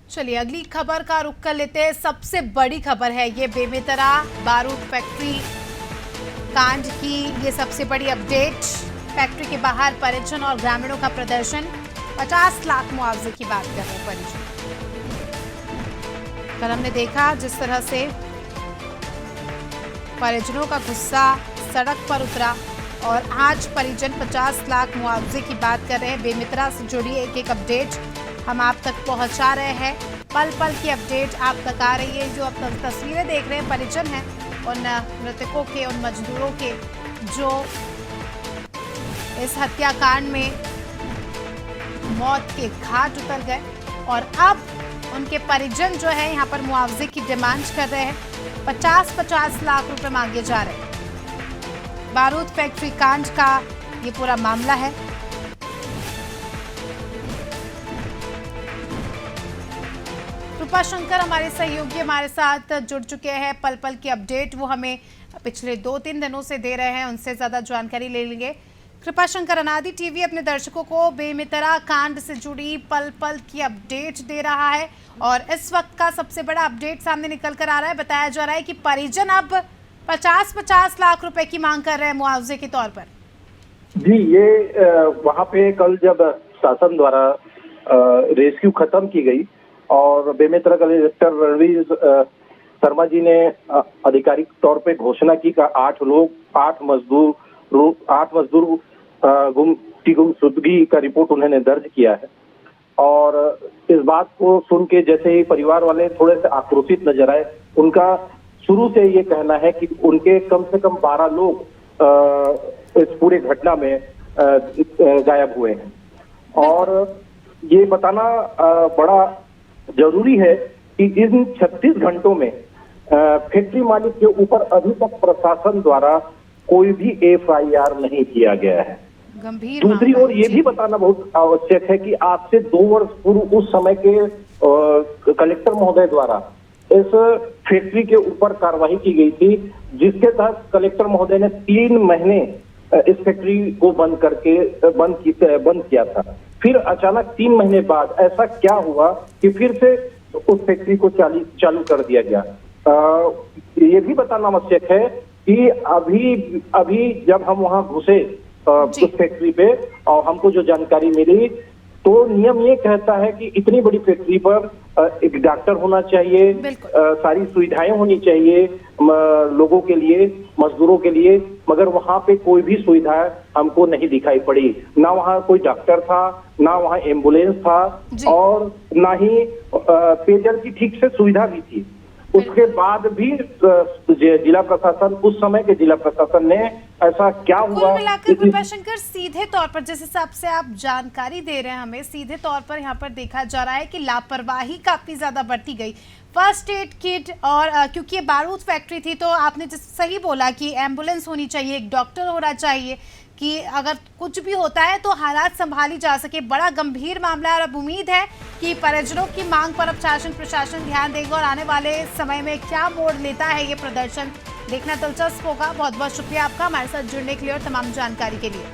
चलिए अगली खबर का रुख कर लेते हैं। सबसे बड़ी खबर है ये बेमेतरा बारूद फैक्ट्री कांड की, ये सबसे बड़ी अपडेट। फैक्ट्री के बाहर परिजन और ग्रामीणों का प्रदर्शन, 50 लाख मुआवजे की बात कर रहे हैं परिजन। कल हमने देखा जिस तरह से परिजनों का गुस्सा सड़क पर उतरा और आज परिजन 50 लाख मुआवजे की बात कर रहे हैं। बेमेतरा से जुड़ी एक एक अपडेट हम आप तक पहुंचा रहे हैं। पल पल की अपडेट आप तक आ रही है। जो आप तस्वीरें देख रहे हैं परिजन हैं उन मृतकों के, उन मजदूरों के जो इस हत्याकांड में मौत के घाट उतर गए और अब उनके परिजन जो है यहाँ पर मुआवजे की डिमांड कर रहे हैं। 50-50 लाख रुपए मांगे जा रहे हैं। बारूद फैक्ट्री कांड का ये पूरा मामला है। कृपाशंकर हमारे सहयोगी हमारे साथ जुड़ चुके हैं। पल पल की अपडेट वो हमें पिछले 2-3 दिनों से दे रहे हैं, उनसे ज्यादा जानकारी ले लेंगे। कृपाशंकर, अनादि टीवी अपने दर्शकों को बेमेतरा कांड से जुड़ी पल पल की अपडेट दे रहा है और इस वक्त का सबसे बड़ा अपडेट सामने निकल कर आ रहा है। बताया जा रहा है कि परिजन अब 50-50 लाख रुपए की मांग कर रहे हैं मुआवजे के तौर पर। जी, ये वहाँ पे कल जब शासन द्वारा रेस्क्यू खत्म की गई और बेमेतरा कलेक्टर रणवीर शर्मा जी ने आधिकारिक तौर पे घोषणा की कि 8 मजदूर गुमशुदगी का रिपोर्ट उन्होंने दर्ज किया है। और इस बात को सुन के जैसे ही परिवार वाले थोड़े से आक्रोशित नजर आए। उनका शुरू से ये कहना है कि उनके कम से कम 12 लोग इस पूरे घटना में गायब हुए हैं और ये बताना बड़ा जरूरी है कि इन 36 घंटों में फैक्ट्री मालिक के ऊपर अभी तक प्रशासन द्वारा कोई भी FIR नहीं किया गया है। गंभीर दूसरी ओर ये भी बताना बहुत आवश्यक है कि आज से 2 वर्ष पूर्व उस समय के कलेक्टर महोदय द्वारा इस फैक्ट्री के ऊपर कार्रवाई की गई थी, जिसके तहत कलेक्टर महोदय ने 3 महीने इस फैक्ट्री को बंद किया था। फिर अचानक 3 महीने बाद ऐसा क्या हुआ कि फिर से उस फैक्ट्री को चालू कर दिया गया। ये भी बताना आवश्यक है कि अभी जब हम वहां घुसे उस फैक्ट्री पे और हमको जो जानकारी मिली तो नियम ये कहता है कि इतनी बड़ी फैक्ट्री पर एक डॉक्टर होना चाहिए, सारी सुविधाएं होनी चाहिए लोगों के लिए, मजदूरों के लिए, मगर वहां पे कोई भी सुविधा हमको नहीं दिखाई पड़ी। ना वहां कोई डॉक्टर था, ना वहां एम्बुलेंस था और ना ही पेयजल की ठीक से सुविधा भी थी। उसके बाद भी जिला प्रशासन, उस समय के जिला प्रशासन ने ऐसा क्या हुआ। मिलाकर कृपाशंकर, सीधे तौर पर जिस हिसाब से आप जानकारी दे रहे हैं हमें, सीधे तौर पर यहाँ पर देखा जा रहा है कि लापरवाही काफी ज्यादा बढ़ती गई। फर्स्ट एड किट और क्योंकि ये बारूद फैक्ट्री थी तो आपने सही बोला कि एम्बुलेंस होनी चाहिए, एक डॉक्टर होना चाहिए कि अगर कुछ भी होता है तो हालात संभाली जा सके। बड़ा गंभीर मामला है और अब उम्मीद है कि परिजनों की मांग पर अब शासन प्रशासन ध्यान देगा और आने वाले समय में क्या मोड़ लेता है ये प्रदर्शन, देखना दिलचस्प होगा। बहुत बहुत शुक्रिया आपका हमारे साथ जुड़ने के लिए और तमाम जानकारी के लिए।